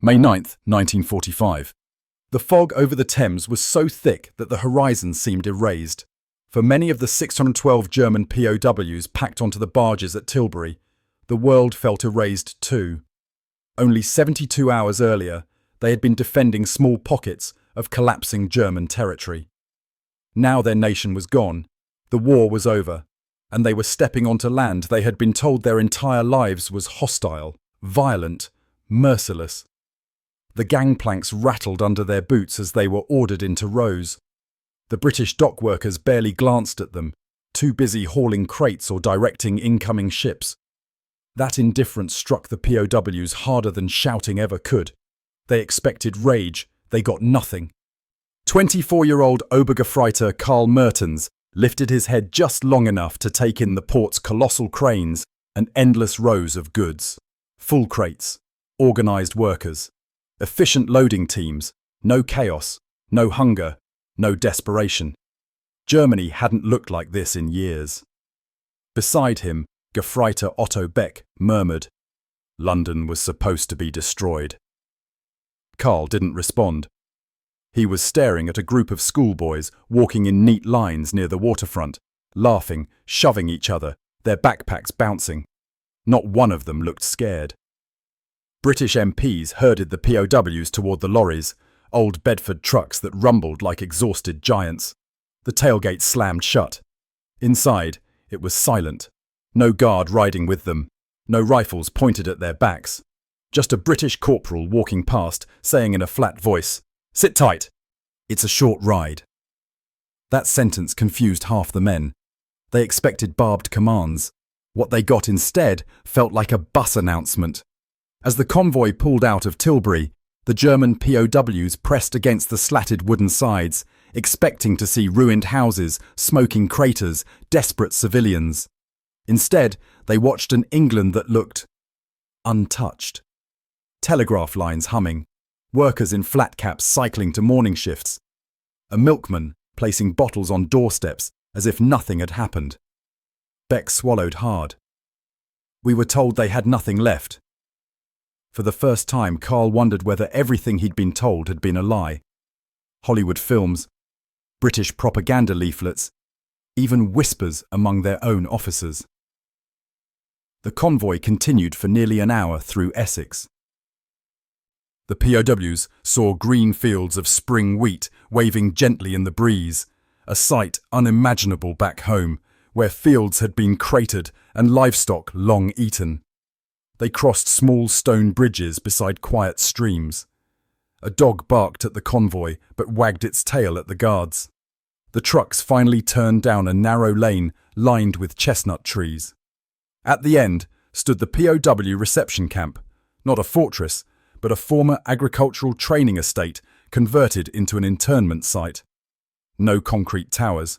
May 9th, 1945. The fog over the Thames was so thick that the horizon seemed erased. For many of the 612 German POWs packed onto the barges at Tilbury, the world felt erased too. Only 72 hours earlier, they had been defending small pockets of collapsing German territory. Now their nation was gone, the war was over, and they were stepping onto land they had been told their entire lives was hostile, violent, merciless. The gangplanks rattled under their boots as they were ordered into rows. The British dock workers barely glanced at them, too busy hauling crates or directing incoming ships. That indifference struck the POWs harder than shouting ever could. They expected rage, they got nothing. 24-year-old Obergefreiter Karl Mertens lifted his head just long enough to take in the port's colossal cranes and endless rows of goods. Full crates, organised workers, efficient loading teams, no chaos, no hunger, no desperation. Germany hadn't looked like this in years. Beside him, Gefreiter Otto Beck murmured, "London was supposed to be destroyed." Karl didn't respond. He was staring at a group of schoolboys walking in neat lines near the waterfront, laughing, shoving each other, their backpacks bouncing. Not one of them looked scared. British MPs herded the POWs toward the lorries, old Bedford trucks that rumbled like exhausted giants. The tailgates slammed shut. Inside, it was silent. No guard riding with them. No rifles pointed at their backs. Just a British corporal walking past, saying in a flat voice, "Sit tight. It's a short ride." That sentence confused half the men. They expected barbed commands. What they got instead felt like a bus announcement. As the convoy pulled out of Tilbury, the German POWs pressed against the slatted wooden sides, expecting to see ruined houses, smoking craters, desperate civilians. Instead, they watched an England that looked untouched. Telegraph lines humming, workers in flat caps cycling to morning shifts, a milkman placing bottles on doorsteps as if nothing had happened. Beck swallowed hard. We were told they had nothing left. For the first time, Karl wondered whether everything he'd been told had been a lie. Hollywood films, British propaganda leaflets, even whispers among their own officers. The convoy continued for nearly an hour through Essex. The POWs saw green fields of spring wheat waving gently in the breeze, a sight unimaginable back home, where fields had been cratered and livestock long eaten. They crossed small stone bridges beside quiet streams. A dog barked at the convoy but wagged its tail at the guards. The trucks finally turned down a narrow lane lined with chestnut trees. At the end stood the POW reception camp, not a fortress, but a former agricultural training estate converted into an internment site. No concrete towers,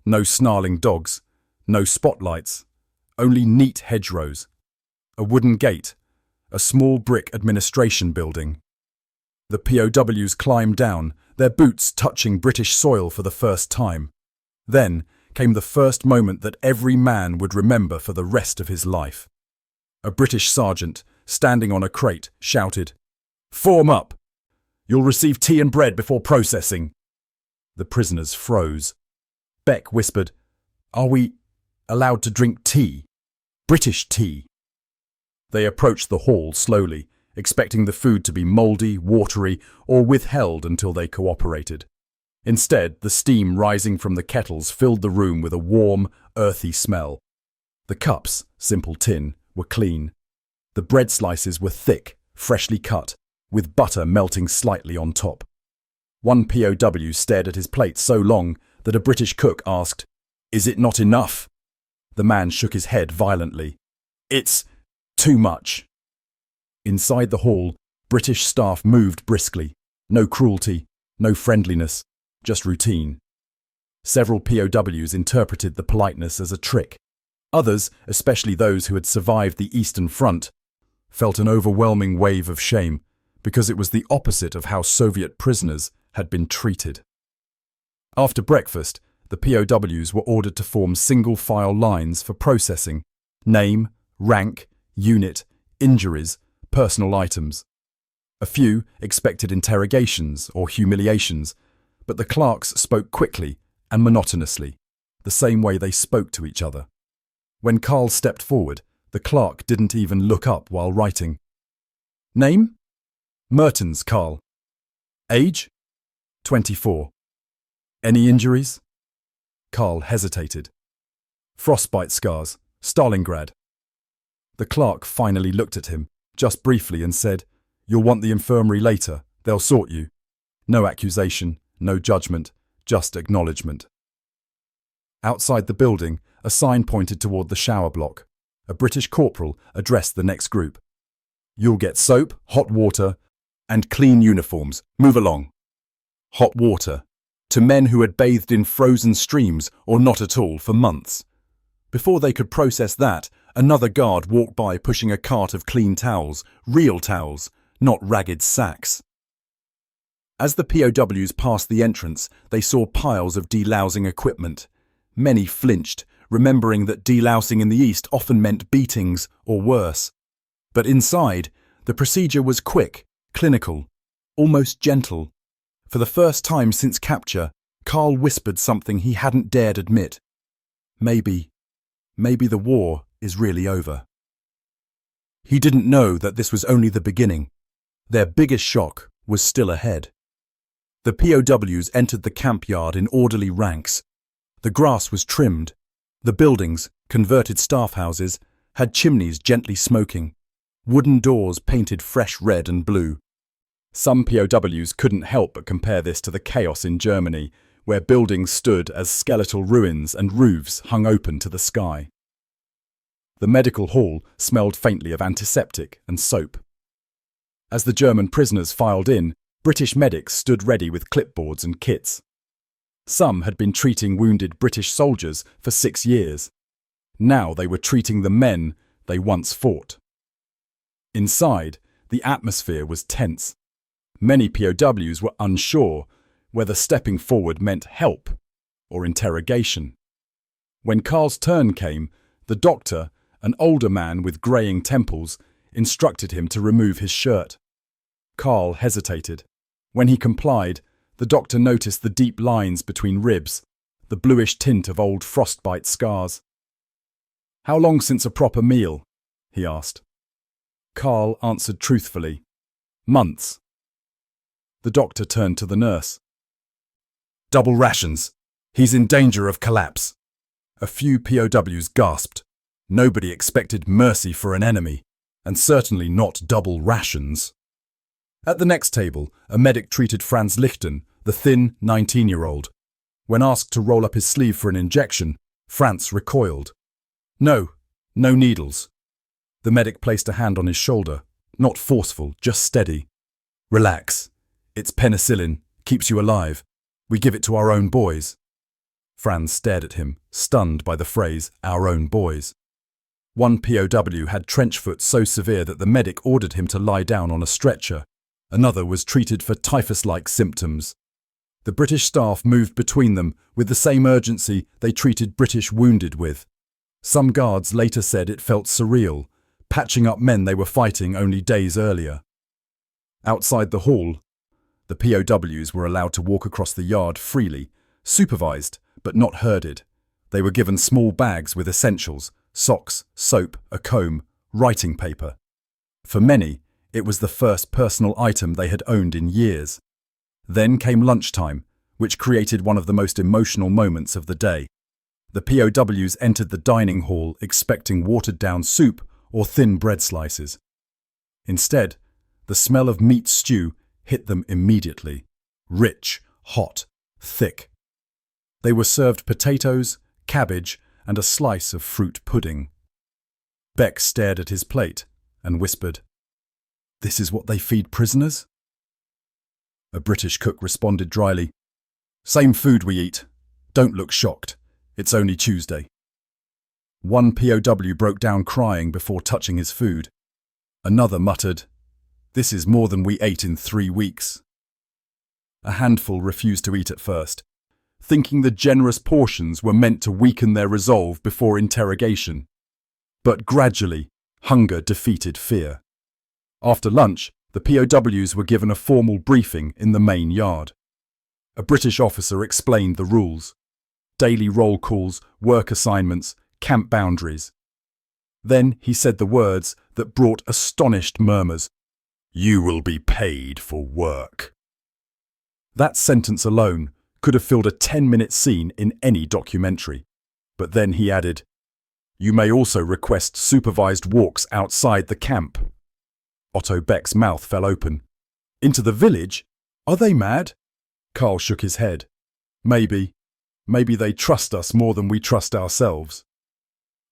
no snarling dogs, no spotlights, only neat hedgerows. A wooden gate, a small brick administration building. The POWs climbed down, their boots touching British soil for the first time. Then came the first moment that every man would remember for the rest of his life. A British sergeant, standing on a crate, shouted, "Form up! You'll receive tea and bread before processing." The prisoners froze. Beck whispered, "Are we allowed to drink tea? British tea?" They approached the hall slowly, expecting the food to be mouldy, watery, or withheld until they cooperated. Instead, the steam rising from the kettles filled the room with a warm, earthy smell. The cups, simple tin, were clean. The bread slices were thick, freshly cut, with butter melting slightly on top. One POW stared at his plate so long that a British cook asked, "Is it not enough?" The man shook his head violently. "It's too much." Inside the hall, British staff moved briskly. No cruelty, no friendliness, just routine. Several POWs interpreted the politeness as a trick. Others, especially those who had survived the Eastern Front, felt an overwhelming wave of shame because it was the opposite of how Soviet prisoners had been treated. After breakfast, the POWs were ordered to form single-file lines for processing: name, rank, unit, injuries, personal items. A few expected interrogations or humiliations, but the clerks spoke quickly and monotonously, the same way they spoke to each other. When Carl stepped forward, the clerk didn't even look up while writing. Name? Mertens Carl. Age? 24. Any injuries? Carl hesitated. Frostbite scars, Stalingrad. The clerk finally looked at him, just briefly, and said, "You'll want the infirmary later. They'll sort you." No accusation, no judgment, just acknowledgement. Outside the building, a sign pointed toward the shower block. A British corporal addressed the next group. "You'll get soap, hot water, and clean uniforms. Move along." Hot water. To men who had bathed in frozen streams or not at all for months. Before they could process that, another guard walked by pushing a cart of clean towels, real towels, not ragged sacks. As the POWs passed the entrance, they saw piles of delousing equipment. Many flinched, remembering that delousing in the East often meant beatings or worse. But inside, the procedure was quick, clinical, almost gentle. For the first time since capture, Carl whispered something he hadn't dared admit. Maybe the war is really over. He didn't know that this was only the beginning. Their biggest shock was still ahead. The POWs entered the camp yard in orderly ranks. The grass was trimmed. The buildings, converted staff houses, had chimneys gently smoking. Wooden doors painted fresh red and blue. Some POWs couldn't help but compare this to the chaos in Germany, where buildings stood as skeletal ruins and roofs hung open to the sky. The medical hall smelled faintly of antiseptic and soap. As the German prisoners filed in, British medics stood ready with clipboards and kits. Some had been treating wounded British soldiers for 6 years. Now they were treating the men they once fought. Inside, the atmosphere was tense. Many POWs were unsure whether stepping forward meant help or interrogation. When Carl's turn came, the doctor, an older man with greying temples, instructed him to remove his shirt. Carl hesitated. When he complied, the doctor noticed the deep lines between ribs, the bluish tint of old frostbite scars. "How long since a proper meal?" he asked. Carl answered truthfully, "Months." The doctor turned to the nurse. "Double rations. He's in danger of collapse." A few POWs gasped. Nobody expected mercy for an enemy, and certainly not double rations. At the next table, a medic treated Franz Lichten, the thin 19-year-old. When asked to roll up his sleeve for an injection, Franz recoiled. No needles." The medic placed a hand on his shoulder, not forceful, just steady. "Relax. It's penicillin, keeps you alive. We give it to our own boys." Franz stared at him, stunned by the phrase, "our own boys." One POW had trench foot so severe that the medic ordered him to lie down on a stretcher. Another was treated for typhus-like symptoms. The British staff moved between them with the same urgency they treated British wounded with. Some guards later said it felt surreal, patching up men they were fighting only days earlier. Outside the hall, the POWs were allowed to walk across the yard freely, supervised but not herded. They were given small bags with essentials, socks, soap, a comb, writing paper. For many, it was the first personal item they had owned in years. Then came lunchtime, which created one of the most emotional moments of the day. The POWs entered the dining hall expecting watered-down soup or thin bread slices. Instead, the smell of meat stew hit them immediately. Rich, hot, thick. They were served potatoes, cabbage, and a slice of fruit pudding. Beck stared at his plate and whispered, "This is what they feed prisoners?" A British cook responded dryly, "Same food we eat. Don't look shocked. It's only Tuesday." One POW broke down crying before touching his food. Another muttered, "This is more than we ate in 3 weeks." A handful refused to eat at first, thinking the generous portions were meant to weaken their resolve before interrogation. But gradually, hunger defeated fear. After lunch, The POWs were given a formal briefing in the main yard. A British officer explained the rules: daily roll calls, work assignments, camp boundaries. Then he said the words that brought astonished murmurs: "You will be paid for work." That sentence alone could have filled a 10-minute scene in any documentary. But then he added, "You may also request supervised walks outside the camp." Otto Beck's mouth fell open. "Into the village? Are they mad?" Carl shook his head. Maybe they trust us more than we trust ourselves."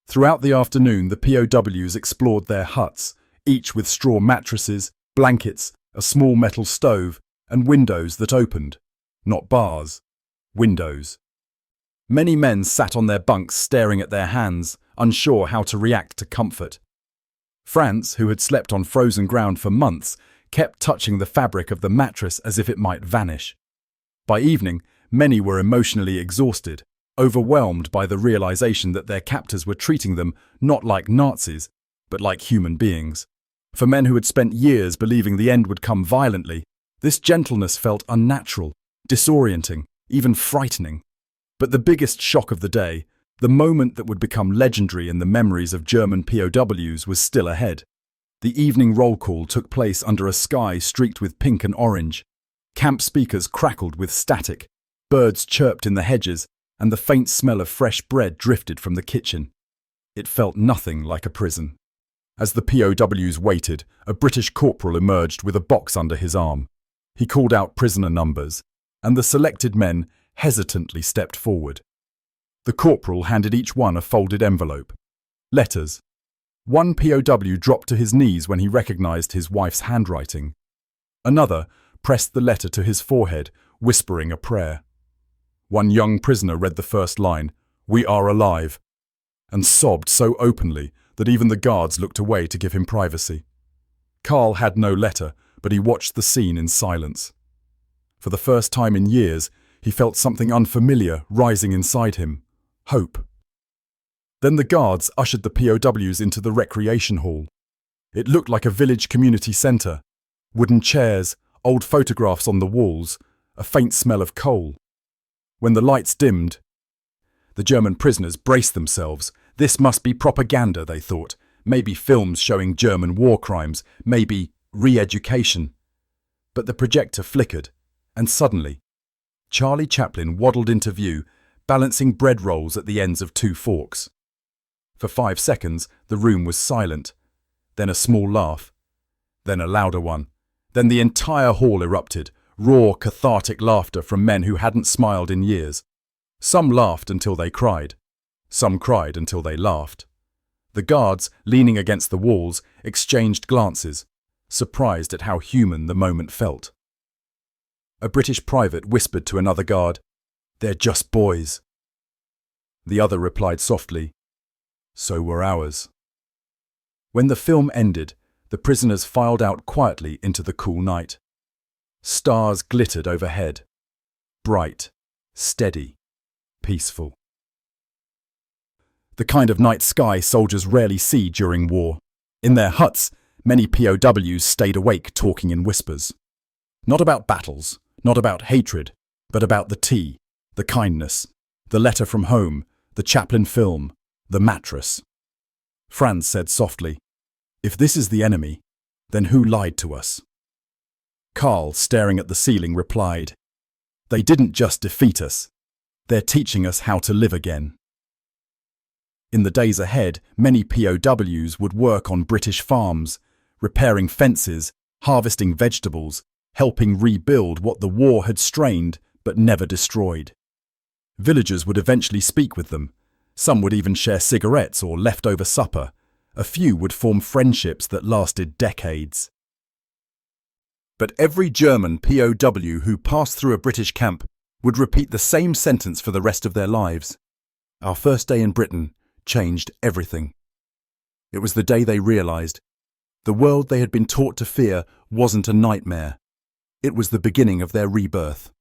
Throughout the afternoon, the POWs explored their huts, each with straw mattresses, blankets, a small metal stove, and windows that opened. Not bars, windows. Many men sat on their bunks staring at their hands, unsure how to react to comfort. Franz, who had slept on frozen ground for months, kept touching the fabric of the mattress as if it might vanish. By evening, many were emotionally exhausted, overwhelmed by the realization that their captors were treating them not like Nazis, but like human beings. For men who had spent years believing the end would come violently, this gentleness felt unnatural, disorienting, even frightening. But the biggest shock of the day, the moment that would become legendary in the memories of German POWs, was still ahead. The evening roll call took place under a sky streaked with pink and orange. Camp speakers crackled with static, birds chirped in the hedges, and the faint smell of fresh bread drifted from the kitchen. It felt nothing like a prison. As the POWs waited, a British corporal emerged with a box under his arm. He called out prisoner numbers, and the selected men hesitantly stepped forward. The corporal handed each one a folded envelope. Letters. One POW dropped to his knees when he recognized his wife's handwriting. Another pressed the letter to his forehead, whispering a prayer. One young prisoner read the first line, "We are alive," and sobbed so openly that even the guards looked away to give him privacy. Carl had no letter, but he watched the scene in silence. For the first time in years, he felt something unfamiliar rising inside him: hope. Then the guards ushered the POWs into the recreation hall. It looked like a village community centre. Wooden chairs, old photographs on the walls, a faint smell of coal. When the lights dimmed, the German prisoners braced themselves. This must be propaganda, they thought. Maybe films showing German war crimes, maybe re-education. But the projector flickered, and suddenly, Charlie Chaplin waddled into view, balancing bread rolls at the ends of two forks. For 5 seconds, the room was silent. Then a small laugh. Then a louder one. Then the entire hall erupted, raw, cathartic laughter from men who hadn't smiled in years. Some laughed until they cried. Some cried until they laughed. The guards, leaning against the walls, exchanged glances, surprised at how human the moment felt. A British private whispered to another guard, "They're just boys." The other replied softly, "So were ours." When the film ended, the prisoners filed out quietly into the cool night. Stars glittered overhead, bright, steady, peaceful. The kind of night sky soldiers rarely see during war. In their huts, many POWs stayed awake talking in whispers. Not about battles, not about hatred, but about the tea, the kindness, the letter from home, the Chaplin film, the mattress. Franz said softly, "If this is the enemy, then who lied to us?" Carl, staring at the ceiling, replied, "They didn't just defeat us. They're teaching us how to live again." In the days ahead, many POWs would work on British farms, repairing fences, harvesting vegetables, helping rebuild what the war had strained but never destroyed. Villagers would eventually speak with them. Some would even share cigarettes or leftover supper. A few would form friendships that lasted decades. But every German POW who passed through a British camp would repeat the same sentence for the rest of their lives. Our first day in Britain changed everything. It was the day they realized the world they had been taught to fear wasn't a nightmare. It was the beginning of their rebirth.